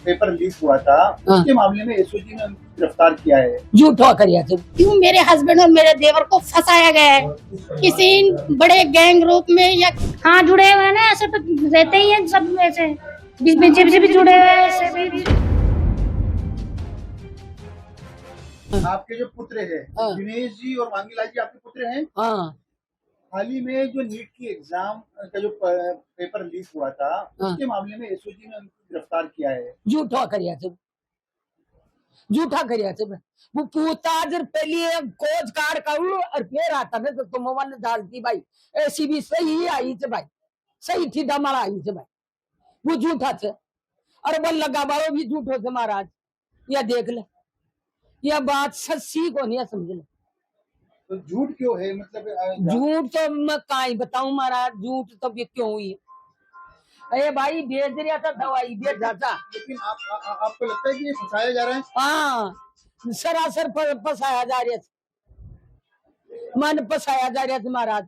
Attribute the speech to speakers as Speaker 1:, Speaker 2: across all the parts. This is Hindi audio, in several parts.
Speaker 1: पेपर लीक हुआ था, उसके मामले में एसओजी ने उनको गिरफ्तार किया है।
Speaker 2: झूठा करिया थे।
Speaker 3: क्यों मेरे हस्बैंड और मेरे देवर को फंसाया गया है किसी बड़े गैंग रूप में, या हाँ जुड़े हुए हैं ना, ऐसे तो रहते ही हैं सब, ऐसे बीच भी जुड़े हुए हैं ऐसे भी।
Speaker 1: आपके जो पुत्र है दिनेश जी और मांगीलाल जी आपके पुत्र हैं।
Speaker 2: हाँ
Speaker 1: हाल ही में जो नीट की एग्जाम का जो पेपर लीक हुआ था, उसके मामले में एसओजी ने उनको गिरफ्तार किया है।
Speaker 2: झूठा करिया थे। झूठा करिया थे। वो पूछता जब पहले कोच कार्ड करूँ और फिर आता ना तो मोबाइल डालती भाई ऐसी भी सही आई थे भाई, सही थी दमारा आई थे भाई, वो झूठा थे। और बल लगा बारो भी झूठो थे महाराज। यह देख ले, यह बात सच्ची को नहीं समझ ले।
Speaker 1: तो झूठ क्यों है, मतलब
Speaker 2: झूठ तो मैं काई बताऊं महाराज, झूठ तो ये क्यों हुई। अरे भाई भेज दिया था दवाई भेज जाता,
Speaker 1: लेकिन आपको लगता है कि ये फंसाया जा रहा है?
Speaker 2: हाँ सरासर फंसाया जा रहा था, मन फंसाया जा रहा था महाराज।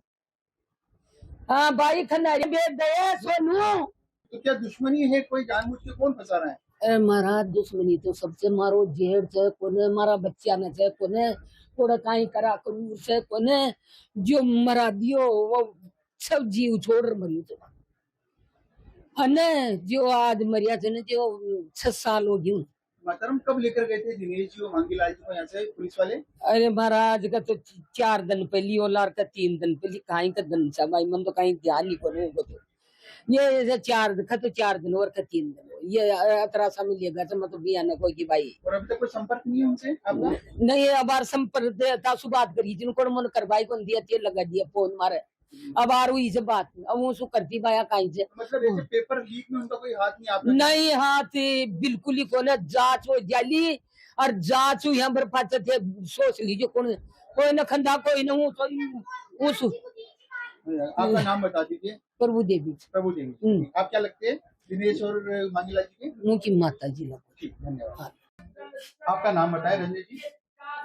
Speaker 2: हाँ भाई खंडारी भेज दे सोनू।
Speaker 1: तो क्या दुश्मनी है, कोई जानबूझ के कौन फंसा रहा है?
Speaker 2: अरे महाराज दुश्मनी तो सबसे मारो जेड़ से कोने मारा बच्चा ने से कोने थोड़ा काई करा करू से कोने जो मरा दियो वो सब जीव छोड़ मरी तो अने जो आज मरिया थे ना जो 6 साल हो गई।
Speaker 1: मातरम कब लेकर गए थे दिनेश जी और मांगीलाल जी को यहाँ से पुलिस वाले?
Speaker 2: अरे महाराज का तो 4 दिन पहली और लार का 3 दिन पहली कहीं का दिन था भाई, मन तो कहीं ध्यान नहीं करो तो ये 4 दिन का तो 4 दिन और का 3 दिन ये 18 सा मिलेगा तो मतलब भी आने कोई की भाई।
Speaker 1: और अभी तक कोई संपर्क नहीं है उनसे आपका?
Speaker 2: नहीं अब बार संपर्क था सु बात करी जिनको मन कर भाई को दिया तेल लगा दिया फोन मारे अब आर हुई से बात अब वो सु करती भाया कहीं से।
Speaker 1: मतलब ऐसे पेपर लीक में उनका कोई हाथ नहीं? आपका
Speaker 2: नहीं हाथ बिल्कुल ही कोने जांच हो जाली और जांच यहाँ पर पाचे थे सोच लीजिए कौन कोई न खंदा कोई न वो तो उस
Speaker 1: आपका नाम बता दीजिए।
Speaker 2: प्रभु देवी।
Speaker 1: प्रभु देवी। आप क्या लगते हैं दिनेश और मांगीलाल जी के?
Speaker 2: उनकी माता जी लगती।
Speaker 1: ठीक, धन्यवाद। आपका नाम बताएं। रजनी जी।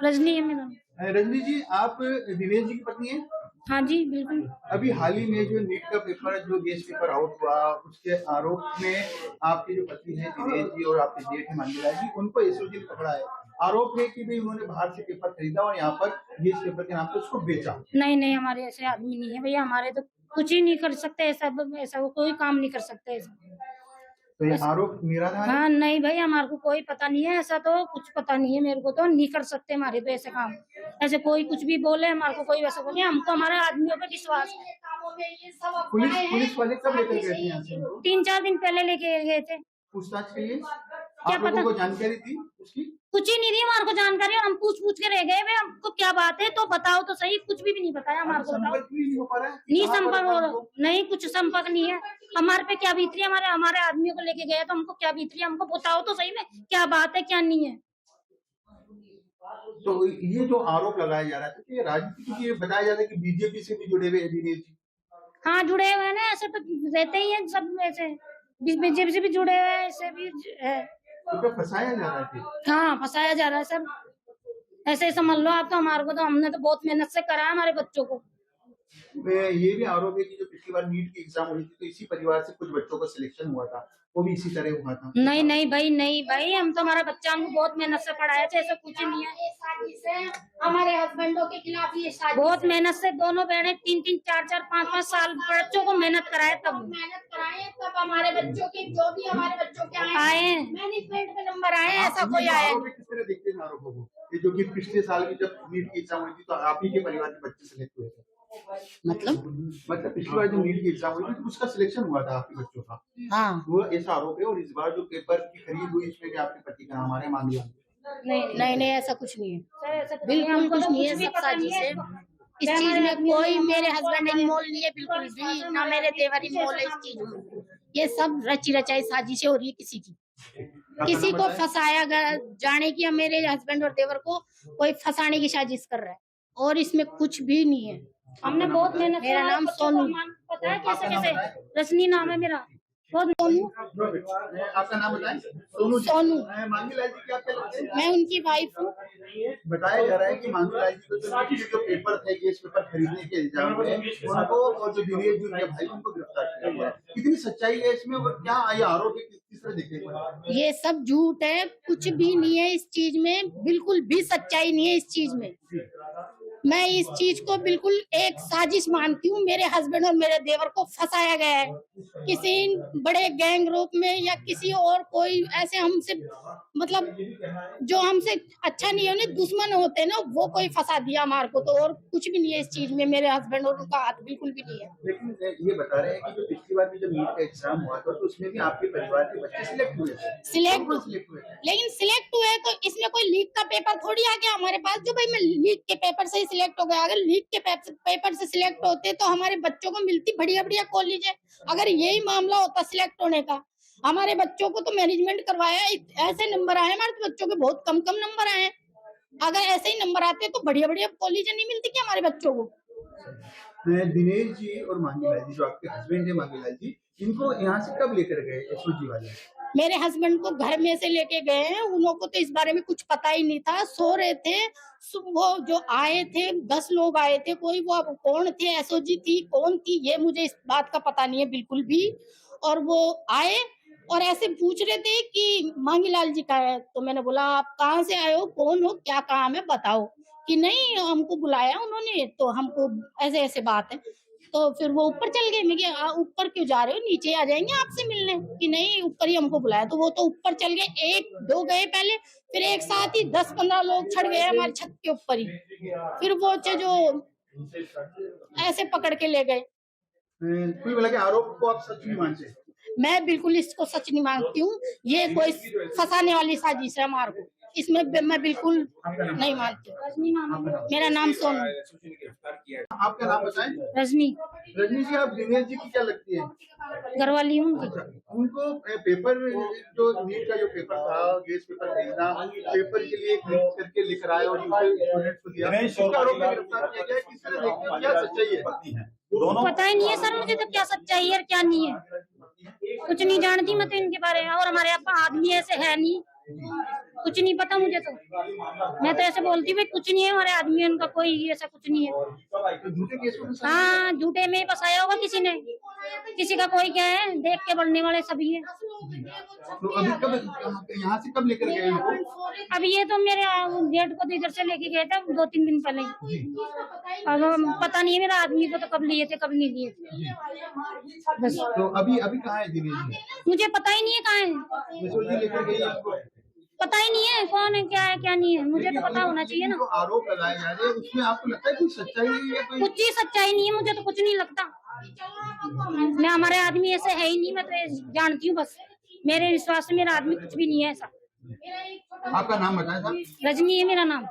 Speaker 3: रजनी है मेरा।
Speaker 1: रजनी जी, आप दिनेश जी की पत्नी हैं?
Speaker 3: हाँ जी बिल्कुल।
Speaker 1: अभी हाल ही में जो नीट का पेपर जो गेस्ट पेपर आउट हुआ उसके आरोप में आपके जो पति हैं दिनेश जी और आपके जेठ है मांगीलाल जी, उनको एसओजी ने पकड़ा है। आरोप है कि भाई उन्होंने बाहर से पेपर खरीदा और यहाँ पर गेस्ट पेपर के नाम पर उसको बेचा।
Speaker 3: नहीं हमारे ऐसे आदमी नहीं है भैया, हमारे तो कुछ ही नहीं कर सकते ऐसा वो कोई काम नहीं कर सकते ऐसा।
Speaker 1: तो ये आरोप निराधार है?
Speaker 3: हाँ नहीं भाई हमारे को कोई पता नहीं है, ऐसा तो कुछ पता नहीं है मेरे को, तो नहीं कर सकते हमारे तो ऐसे काम। ऐसे कोई कुछ भी बोले हमारे को कोई वैसा बोले, हमको हमारे आदमियों पे विश्वास है।
Speaker 1: पुलिस वाले कब लेकर गए थे यहाँ से?
Speaker 3: 3-4 दिन पहले लेके गए थे।
Speaker 1: पूछताछ के लिए
Speaker 3: क्या
Speaker 1: आप लोगों
Speaker 3: पता?
Speaker 1: को जानकारी थी उसकी?
Speaker 3: कुछ ही नहीं दी हमारे को जानकारी, हम पूछ के रह गए भाई हमको क्या बात है तो बताओ तो सही, कुछ भी नहीं बताया हमारे को। बताओ
Speaker 1: नहीं हो पा रहा है?
Speaker 3: नहीं संपर्क हो, नहीं कुछ संपर्क नहीं है। हमारे पे क्या बीत रही है, हमारे आदमियों को लेके गए तो हमको क्या बीत रही है, हमको बताओ तो सही में क्या बात है क्या नहीं है।
Speaker 1: तो ये जो आरोप लगाया जा रहा है तो ये राजनीति की, ये बताया जा रहा है कि बीजेपी से भी जुड़े हुए हैं दिनेश जी।
Speaker 3: हाँ जुड़े हुए हैं ना, ऐसे तो रहते ही हैं सब, ऐसे बीजेपी से भी जुड़े हुए हैं ऐसे भी है।
Speaker 1: तो फंसाया जा रहा है फिर?
Speaker 3: हाँ फंसाया जा रहा है सब, ऐसे समझ लो आप। तो हमारे को तो हमने तो बहुत मेहनत से करा है हमारे बच्चों को।
Speaker 1: ये भी आरोप है कि जो पिछली बार नीट की एग्जाम हुई थी तो इसी परिवार से कुछ बच्चों का सिलेक्शन हुआ था, वो भी इसी तरह हुआ था।
Speaker 3: नहीं भाई हम तो हमारा बच्चा हमको बहुत मेहनत से पढ़ाया थे, ऐसा कुछ नहीं है। हमारे हस्बैंडों के खिलाफ ये बहुत मेहनत से दोनों बहनें 3-3, 4-4, 5-5 साल बच्चों को मेहनत कराए, तब हमारे बच्चों के जो भी हमारे बच्चों के आए मैनेजमेंट में नंबर आए, ऐसा कोई आया।
Speaker 1: किस तरह देखते हैं आरोपों को, ये जो कि पिछले साल की जब नीट की एग्जाम हुई थी तो आप ही के परिवार के बच्चे सिलेक्ट हुए थे?
Speaker 2: मतलब
Speaker 1: पिछली बार जो नीट की एग्जाम हुई थी उसका सिलेक्शन हुआ था आपके बच्चों का?
Speaker 2: हाँ
Speaker 1: वो ऐसा आरोप है। और इस बार जो पेपर की खरीद हुई इसमें भी आपके पति का नाम आ रहा है, मांगीलाल?
Speaker 3: नहीं ऐसा कुछ नहीं है, बिल्कुल कुछ नहीं है, सब साजिश है। इस चीज में कोई मेरे हस्बैंड ने मोल नहीं है बिल्कुल भी, ना मेरे देवर ही मोल है इस चीज में। ये सब रची रचाई साजिशें हो रही है किसी की, किसी को फंसाया जाने की, मेरे हस्बैंड और देवर को कोई फंसाने की साजिश कर रहा है, और इसमें कुछ भी नहीं है। हमने बहुत मेहनत। मेरा नाम सोनू। पता है कैसे? रजनी नाम है मेरा। सोनू।
Speaker 1: आपका नाम बताएं। सोनू जी।
Speaker 3: सोनू।
Speaker 1: मांगी लाल जी क्या क्या लगते हैं?
Speaker 3: मैं उनकी वाइफ हूँ।
Speaker 1: बताया जा रहा है कि मांगी लाल जी को जो पेपर थे गैस पेपर खरीदने के इल्जाम में उनको और जो दिनेश जी उनके भाई उनको गिरफ्तार किया गया। कितनी सच्चाई है इसमें और क्या ये आरोप है किस तरह देखेंगे?
Speaker 3: ये सब झूठ है, कुछ भी नहीं है इस चीज में, बिल्कुल भी सच्चाई नहीं है इस चीज में। मैं इस चीज को बिल्कुल एक साजिश मानती हूँ। मेरे हस्बैंड और मेरे देवर को फंसाया गया है किसी बड़े गैंग ग्रुप में या किसी और कोई ऐसे हमसे मतलब जो हमसे अच्छा नहीं है, उन्हें दुश्मन होते हैं ना, वो कोई फंसा दिया हमारे को। तो और कुछ भी नहीं है इस चीज में, मेरे हस्बैंड और उनका हाथ बिल्कुल भी नहीं है।
Speaker 1: लेकिन ये बता रहे हैं कि जो पिछली बार भी जब नीट का एग्जाम हुआ था तो उसमें भी आपके परिवार के बच्चे सिलेक्ट हुए थे।
Speaker 3: सिलेक्ट
Speaker 1: हुए थे।
Speaker 3: लेकिन सिलेक्ट हुए तो इसमें कोई लीक का पेपर थोड़ी आ गया हमारे पास जो भाई मैं लीक के पेपर से ही सिलेक्ट हो गया। अगर लीक के पेपर से सिलेक्ट होते तो हमारे बच्चों को मिलती बढ़िया बढ़िया कॉलेज है। अगर यही मामला होता सिलेक्ट होने का, हमारे बच्चों को तो मैनेजमेंट करवाया, ऐसे नंबर आए हमारे तो बच्चों के बहुत कम कम नंबर आए हैं। अगर ऐसे ही नंबर आते तो बढ़िया बढ़िया कॉलेज नहीं मिलती क्या हमारे बच्चों को?
Speaker 1: दिनेश जी और मांगीलाल जी जो आपके हस्बैंड है मांगीलाल जी, इनको यहाँ से कब लेकर गए एसओजी वाले?
Speaker 3: मेरे हस्बैंड को घर में से लेके गए हैं। उन लोगों को तो इस बारे में कुछ पता ही नहीं था, सो रहे थे। वो जो आए थे 10 लोग आए थे, कोई वो कौन थे, एसओजी थी कौन थी ये मुझे इस बात का पता नहीं है बिल्कुल भी। और वो आए और ऐसे पूछ रहे थे कि मांगीलाल जी का है। तो मैंने बोला आप कहाँ से आए हो, कौन हो, क्या काम है बताओ। कि नहीं हमको बुलाया उन्होंने, तो हमको ऐसे ऐसे बात है। तो फिर वो ऊपर चल गए। मैं क्या ऊपर क्यों जा रहे हो, नीचे आ जाएंगे आपसे मिलने। कि नहीं ऊपर ही हमको बुलाया। तो वो तो ऊपर चल गए, 1-2 गए पहले, फिर एक साथ ही 10-15 लोग चढ़ गए हमारी छत के ऊपर ही। फिर वो जो ऐसे पकड़ के ले गए।
Speaker 1: कोई बोला कि आरोप को आप सच नहीं मानते?
Speaker 3: मैं बिल्कुल इसको सच नहीं मानती हूँ। ये कोई फंसाने वाली साजिश है हमारे को, इसमें मैं बिल्कुल नहीं मानती। मेरा नाम सोनू।
Speaker 1: आपका नाम बताएं।
Speaker 3: रजनी।
Speaker 1: रजनी जी, आप दिनेश जी की क्या लगती है?
Speaker 3: घरवाली हूँ उनकी।
Speaker 1: उनको पेपर जो नीट का जो पेपर था गैस पेपर खरीदना, पेपर के लिए खरीद करके लिख रहा है और स्टूडेंट्स को दिया, उसका आरोप में गिरफ्तार किया गया है। किस तरह देखते हैं, क्या सच्चाई है?
Speaker 3: पता ही नहीं है सर मुझे तो क्या सच्चाई है और क्या नहीं है, कुछ नहीं जानती मैं तो इनके बारे में। और हमारे यहाँ आदमी ऐसे है नहीं, कुछ नहीं पता मुझे तो। मैं तो ऐसे बोलती हूँ कुछ नहीं है हमारे आदमी, उनका कोई ऐसा कुछ नहीं है। हाँ झूठे में फंसाया होगा किसी ने, किसी का कोई क्या है, देख के बढ़ने वाले सभी है।
Speaker 1: तो अभी कब यहाँ से कब लेकर गए इनको?
Speaker 3: अभी ये तो मेरे गेट को तो इधर से लेके गए थे 2-3 दिन पहले। अब पता नहीं है मेरा आदमी को तो कब लिए थे कब नहीं लिए थे बस।
Speaker 1: तो अभी कहाँ है दिनेश जी?
Speaker 3: मुझे पता ही नहीं है कहाँ है,
Speaker 1: लेकर गई आपको?
Speaker 3: पता ही नहीं है कौन है क्या है क्या नहीं है, मुझे तो पता होना चाहिए ना।
Speaker 1: जो आरोप लगाए जा रहे हैं उसमें आपको लगता है कोई सच्चाई है या कोई?
Speaker 3: कुछ ही सच्चाई नहीं है, मुझे तो कुछ नहीं लगता। मैं हमारे आदमी ऐसे है ही नहीं, मैं तो जानती हूँ बस। मेरे विश्वास से मेरा आदमी कुछ भी नहीं है ऐसा।
Speaker 1: आपका नाम बताएं साहब।
Speaker 3: रजनी है मेरा नाम।